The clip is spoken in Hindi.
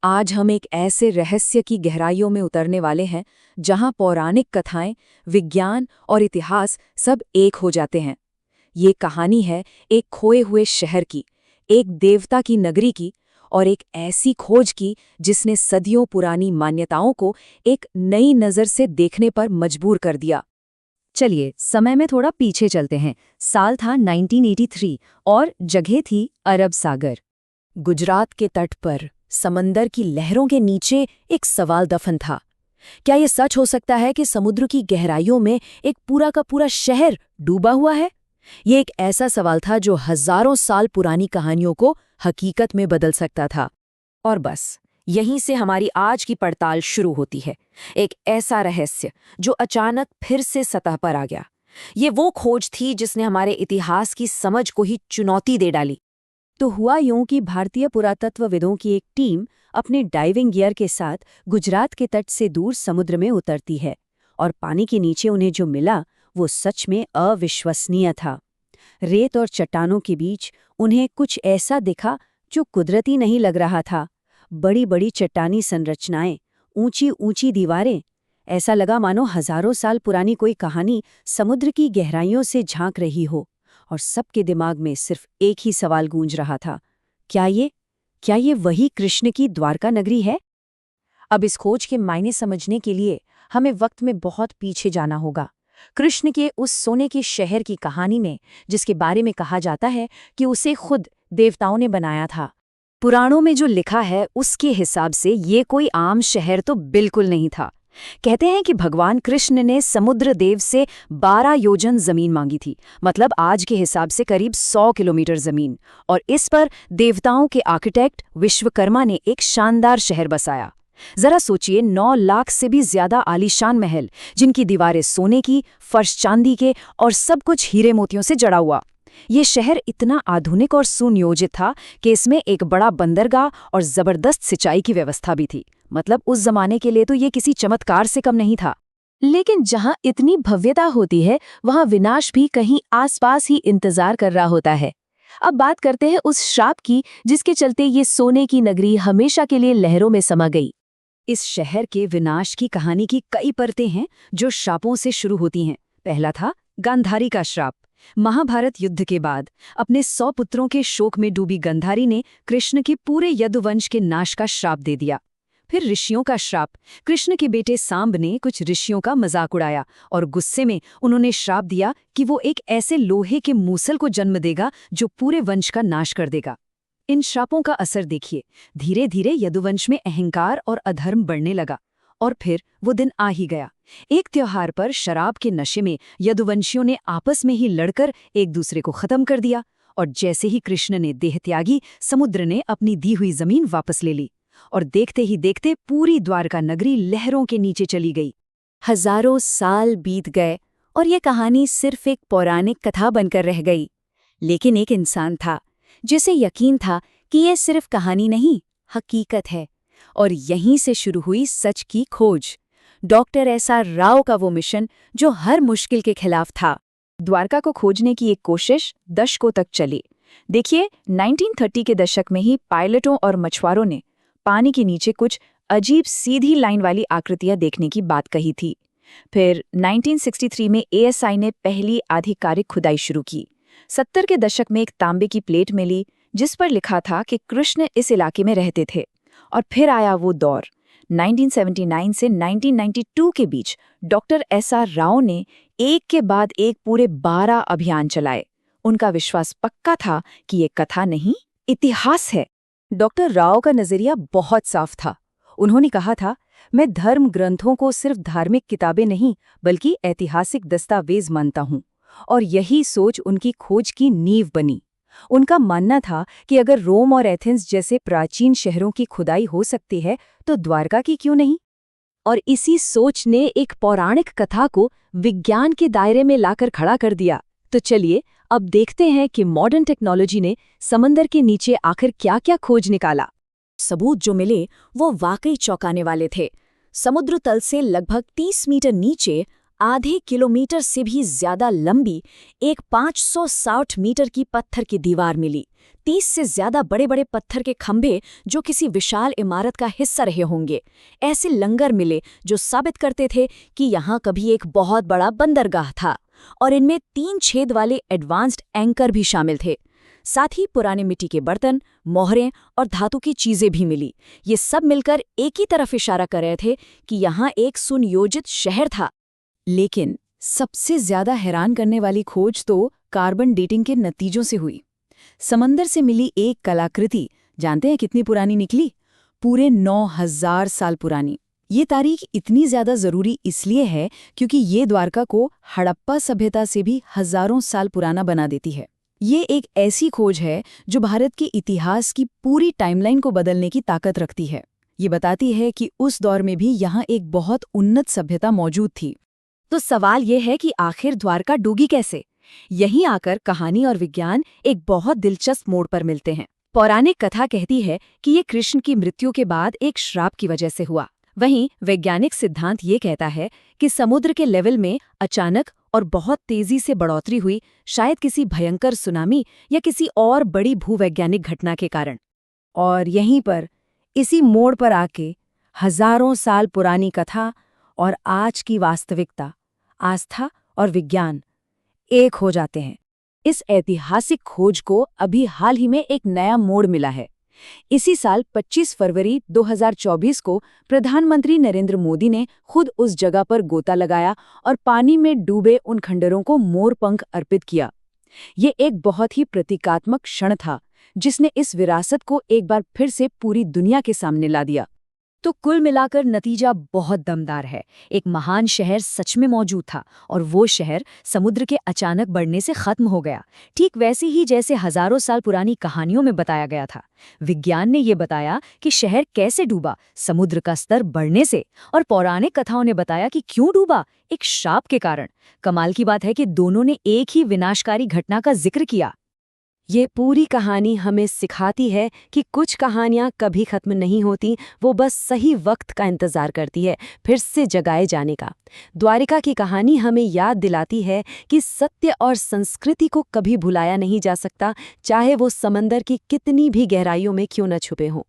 आज हम एक ऐसे रहस्य की गहराइयों में उतरने वाले हैं जहां पौराणिक कथाएं, विज्ञान और इतिहास सब एक हो जाते हैं। ये कहानी है एक खोए हुए शहर की, एक देवता की नगरी की और एक ऐसी खोज की जिसने सदियों पुरानी मान्यताओं को एक नई नज़र से देखने पर मजबूर कर दिया। चलिए समय में थोड़ा पीछे चलते हैं। साल था 1983 और जगह थी अरब सागर। गुजरात के तट पर समंदर की लहरों के नीचे एक सवाल दफन था। क्या ये सच हो सकता है कि समुद्र की गहराइयों में एक पूरा का पूरा शहर डूबा हुआ है? ये एक ऐसा सवाल था जो हजारों साल पुरानी कहानियों को हकीकत में बदल सकता था। और बस यहीं से हमारी आज की पड़ताल शुरू होती है। एक ऐसा रहस्य जो अचानक फिर से सतह पर आ गया। ये वो खोज थी जिसने हमारे इतिहास की समझ को ही चुनौती दे डाली। तो हुआ यूं कि भारतीय पुरातत्वविदों की एक टीम अपने डाइविंग गियर के साथ गुजरात के तट से दूर समुद्र में उतरती है और पानी के नीचे उन्हें जो मिला वो सच में अविश्वसनीय था। रेत और चट्टानों के बीच उन्हें कुछ ऐसा दिखा जो कुदरती नहीं लग रहा था। बड़ी बड़ी चट्टानी संरचनाएं, ऊंची ऊंची दीवारें, ऐसा लगा मानो हजारों साल पुरानी कोई कहानी समुद्र की गहराइयों से झांक रही हो। और सबके दिमाग में सिर्फ एक ही सवाल गूंज रहा था, क्या ये वही कृष्ण की द्वारका नगरी है? अब इस खोज के मायने समझने के लिए हमें वक्त में बहुत पीछे जाना होगा, कृष्ण के उस सोने के शहर की कहानी में, जिसके बारे में कहा जाता है कि उसे खुद देवताओं ने बनाया था। पुराणों में जो लिखा है उसके हिसाब से ये कोई आम शहर तो बिल्कुल नहीं था। कहते हैं कि भगवान कृष्ण ने समुद्र देव से 12 योजन जमीन मांगी थी, मतलब आज के हिसाब से करीब 100 किलोमीटर जमीन, और इस पर देवताओं के आर्किटेक्ट विश्वकर्मा ने एक शानदार शहर बसाया। जरा सोचिए, 9 लाख से भी ज्यादा आलीशान महल, जिनकी दीवारें सोने की, फर्श चांदी के और सब कुछ हीरे मोतियों से जड़ा हुआ। ये शहर इतना आधुनिक और सुनियोजित था कि इसमें एक बड़ा बंदरगाह और जबरदस्त सिंचाई की व्यवस्था भी थी। मतलब उस जमाने के लिए तो ये किसी चमत्कार से कम नहीं था। लेकिन जहां इतनी भव्यता होती है वहां विनाश भी कहीं आसपास ही इंतजार कर रहा होता है। अब बात करते हैं उस श्राप की जिसके चलते ये सोने की नगरी हमेशा के लिए लहरों में समा गई। इस शहर के विनाश की कहानी की कई परतें हैं जो श्रापों से शुरू होती हैं। पहला था गांधारी का श्राप। महाभारत युद्ध के बाद अपने 100 पुत्रों के शोक में डूबी गांधारी ने कृष्ण के पूरे यदुवंश के नाश का श्राप दे दिया। फिर ऋषियों का श्राप। कृष्ण के बेटे सांब ने कुछ ऋषियों का मजाक उड़ाया और गुस्से में उन्होंने श्राप दिया कि वो एक ऐसे लोहे के मूसल को जन्म देगा जो पूरे वंश का नाश कर देगा। इन श्रापों का असर देखिए, धीरे धीरे यदुवंश में अहंकार और अधर्म बढ़ने लगा। और फिर वो दिन आ ही गया। एक त्योहार पर शराब के नशे में यदुवंशियों ने आपस में ही लड़कर एक दूसरे को खत्म कर दिया, और जैसे ही कृष्ण ने देह त्यागी, समुद्र ने अपनी दी हुई जमीन वापस ले ली और देखते ही देखते पूरी द्वारका नगरी लहरों के नीचे चली गई। हजारों साल बीत गए और ये कहानी सिर्फ एक पौराणिक कथा बनकर रह गई। लेकिन एक इंसान था जिसे यकीन था कि यह सिर्फ कहानी नहीं, हकीकत है। और यहीं से शुरू हुई सच की खोज। डॉक्टर एसआर राव का वो मिशन जो हर मुश्किल के खिलाफ था। द्वारका को खोजने की एक कोशिश दशकों तक चली। देखिए, 1930 के दशक में ही पायलटों और मछुआरों ने पानी के नीचे कुछ अजीब सीधी लाइन वाली आकृतियां देखने की बात कही थी। फिर 1963 में एएसआई ने पहली आधिकारिक खुदाई शुरू की। 70 के दशक में एक तांबे की प्लेट मिली जिस पर लिखा था कि कृष्ण इस इलाके में रहते थे। और फिर आया वो दौर। 1979 से 1992 के बीच डॉक्टर एसआर राव ने एक के बाद एक पूरे 12 अभियान चलाए। उनका विश्वास पक्का था कि ये कथा नहीं, इतिहास है। डॉक्टर राव का नजरिया बहुत साफ था। उन्होंने कहा था, मैं धर्म ग्रंथों को सिर्फ धार्मिक किताबें नहीं बल्कि ऐतिहासिक दस्तावेज मानता हूँ। और यही सोच उनकी खोज की नींव बनी। उनका मानना था कि अगर रोम और एथेंस जैसे प्राचीन शहरों की खुदाई हो सकती है तो द्वारका की क्यों नहीं। और इसी सोच ने एक पौराणिक कथा को विज्ञान के दायरे में लाकर खड़ा कर दिया। तो चलिए अब देखते हैं कि मॉडर्न टेक्नोलॉजी ने समंदर के नीचे आखिर क्या क्या खोज निकाला। सबूत जो मिले वो वाकई चौंकाने वाले थे। समुद्र तल से लगभग 30 मीटर नीचे आधे किलोमीटर से भी ज्यादा लंबी एक 560 मीटर की पत्थर की दीवार मिली। 30 से ज्यादा बड़े बड़े पत्थर के खंभे जो किसी विशाल इमारत का हिस्सा रहे होंगे। ऐसे लंगर मिले जो साबित करते थे कि यहाँ कभी एक बहुत बड़ा बंदरगाह था, और इनमें 3 छेद वाले एडवांस्ड एंकर भी शामिल थे। साथ ही पुराने मिट्टी के बर्तन, मोहरें और धातु की चीजें भी मिली। ये सब मिलकर एक ही तरफ इशारा कर रहे थे कि यहाँ एक सुनियोजित शहर था। लेकिन सबसे ज्यादा हैरान करने वाली खोज तो कार्बन डेटिंग के नतीजों से हुई। समंदर से मिली एक कलाकृति, जानते हैं कितनी पुरानी निकली? पूरे 9000 साल पुरानी। ये तारीख इतनी ज्यादा जरूरी इसलिए है क्योंकि ये द्वारका को हड़प्पा सभ्यता से भी हजारों साल पुराना बना देती है। ये एक ऐसी खोज है जो भारत के इतिहास की पूरी टाइमलाइन को बदलने की ताकत रखती है। ये बताती है कि उस दौर में भी यहाँ एक बहुत उन्नत सभ्यता मौजूद थी। तो सवाल ये है कि आखिर द्वारका डूबी कैसे? यहीं आकर कहानी और विज्ञान एक बहुत दिलचस्प मोड़ पर मिलते हैं। पौराणिक कथा कहती है कि ये कृष्ण की मृत्यु के बाद एक श्राप की वजह से हुआ। वहीं वैज्ञानिक सिद्धांत ये कहता है कि समुद्र के लेवल में अचानक और बहुत तेजी से बढ़ोतरी हुई, शायद किसी भयंकर सुनामी या किसी और बड़ी भूवैज्ञानिक घटना के कारण। और यहीं पर, इसी मोड़ पर आके, हजारों साल पुरानी कथा और आज की वास्तविकता, आस्था और विज्ञान एक हो जाते हैं। इस ऐतिहासिक खोज को अभी हाल ही में एक नया मोड़ मिला है। इसी साल 25 फरवरी 2024 को प्रधानमंत्री नरेंद्र मोदी ने खुद उस जगह पर गोता लगाया और पानी में डूबे उन खंडरों को मोरपंख अर्पित किया। ये एक बहुत ही प्रतीकात्मक क्षण था जिसने इस विरासत को एक बार फिर से पूरी दुनिया के सामने ला दिया। तो कुल मिलाकर नतीजा बहुत दमदार है। एक महान शहर सच में मौजूद था, और वो शहर समुद्र के अचानक बढ़ने से खत्म हो गया, ठीक वैसे ही जैसे हजारों साल पुरानी कहानियों में बताया गया था। विज्ञान ने ये बताया कि शहर कैसे डूबा, समुद्र का स्तर बढ़ने से, और पौराणिक कथाओं ने बताया कि क्यों डूबा, एक श्राप के कारण। कमाल की बात है कि दोनों ने एक ही विनाशकारी घटना का जिक्र किया। ये पूरी कहानी हमें सिखाती है कि कुछ कहानियां कभी खत्म नहीं होती, वो बस सही वक्त का इंतजार करती है फिर से जगाए जाने का। द्वारिका की कहानी हमें याद दिलाती है कि सत्य और संस्कृति को कभी भुलाया नहीं जा सकता, चाहे वो समंदर की कितनी भी गहराइयों में क्यों न छुपे हों।